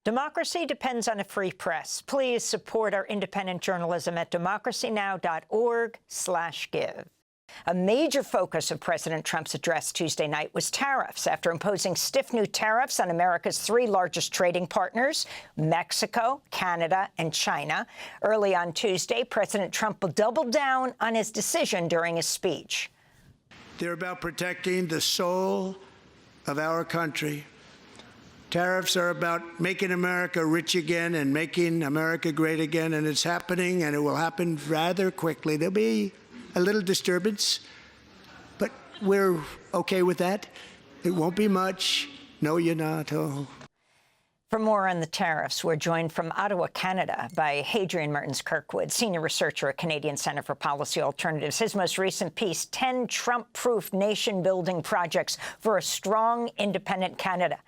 Democracy depends on a free press. Please support our independent journalism at democracynow.org/give. A major focus of President Trump's address Tuesday night was tariffs after imposing stiff new tariffs on America's three largest trading partners, Mexico, Canada, and China. Early on Tuesday, President Trump doubled down on his decision during his speech. They're about protecting the soul of our country. Tariffs are about making America rich again and making America great again, and it's happening, and it will happen rather quickly. There'll be a little disturbance, but we're okay with that. It won't be much. No, you're not. Oh. For more on the tariffs, we're joined from Ottawa, Canada, by Hadrian Mertins-Kirkwood, senior researcher at Canadian Centre for Policy Alternatives. His most recent piece, 10 Trump-proof nation-building projects for a strong, independent Canada.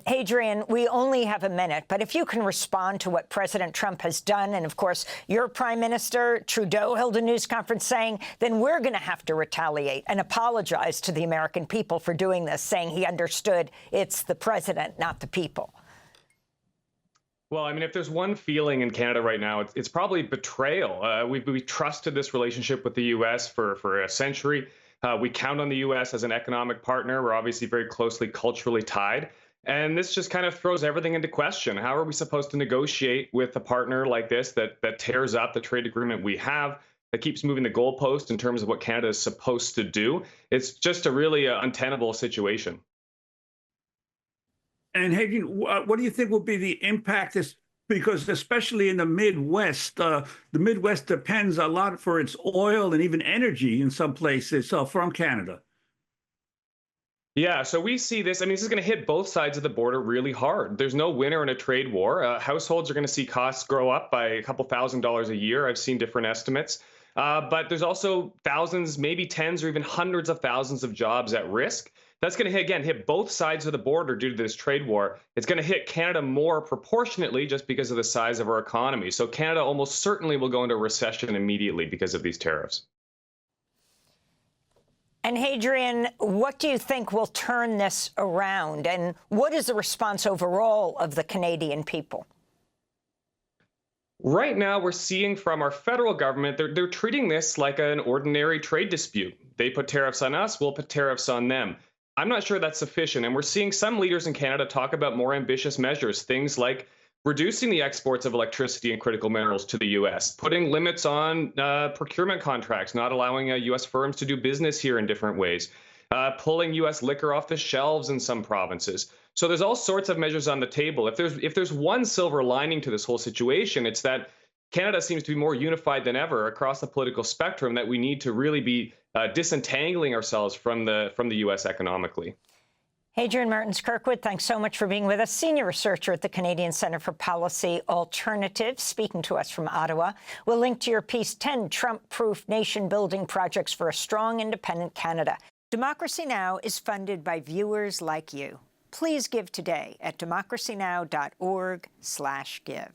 Hadrian, we only have a minute, but if you can respond to what President Trump has done, and of course, your Prime Minister, Trudeau, held a news conference saying, then we're going to have to retaliate and apologize to the American people for doing this, saying he understood it's the president, not the people. Well, I mean, if there's one feeling in Canada right now, it's probably betrayal. We've trusted this relationship with the U.S. for a century. We count on the U.S. as an economic partner. We're obviously very closely culturally tied. And this just kind of throws everything into question. How are we supposed to negotiate with a partner like this that tears up the trade agreement we have, that keeps moving the goalpost in terms of what Canada is supposed to do? It's just a really untenable situation. And Hadrian, what do you think will be the impact? Because especially in the Midwest depends a lot for its oil and even energy in some places from Canada. Yeah, so we see this. I mean, this is going to hit both sides of the border really hard. There's no winner in a trade war. Households are going to see costs grow up by a couple $1,000s a year. I've seen different estimates. But there's also thousands, maybe tens or even hundreds of thousands of jobs at risk. That's going to, hit both sides of the border due to this trade war. It's going to hit Canada more proportionately just because of the size of our economy. So Canada almost certainly will go into recession immediately because of these tariffs. And Hadrian, what do you think will turn this around? And what is the response overall of the Canadian people? Right now, we're seeing from our federal government, they're treating this like an ordinary trade dispute. They put tariffs on us, we'll put tariffs on them. I'm not sure that's sufficient. And we're seeing some leaders in Canada talk about more ambitious measures, things like reducing the exports of electricity and critical minerals to the U.S., putting limits on procurement contracts, not allowing U.S. firms to do business here in different ways, pulling U.S. liquor off the shelves in some provinces. So there's all sorts of measures on the table. If there's one silver lining to this whole situation, it's that Canada seems to be more unified than ever across the political spectrum, that we need to really be disentangling ourselves from the U.S. economically. Hadrian Mertins-Kirkwood, thanks so much for being with us. Senior researcher at the Canadian Centre for Policy Alternatives, speaking to us from Ottawa. We'll link to your piece, 10 Trump-proof nation-building projects for a strong, independent Canada. Democracy Now! Is funded by viewers like you. Please give today at democracynow.org/give.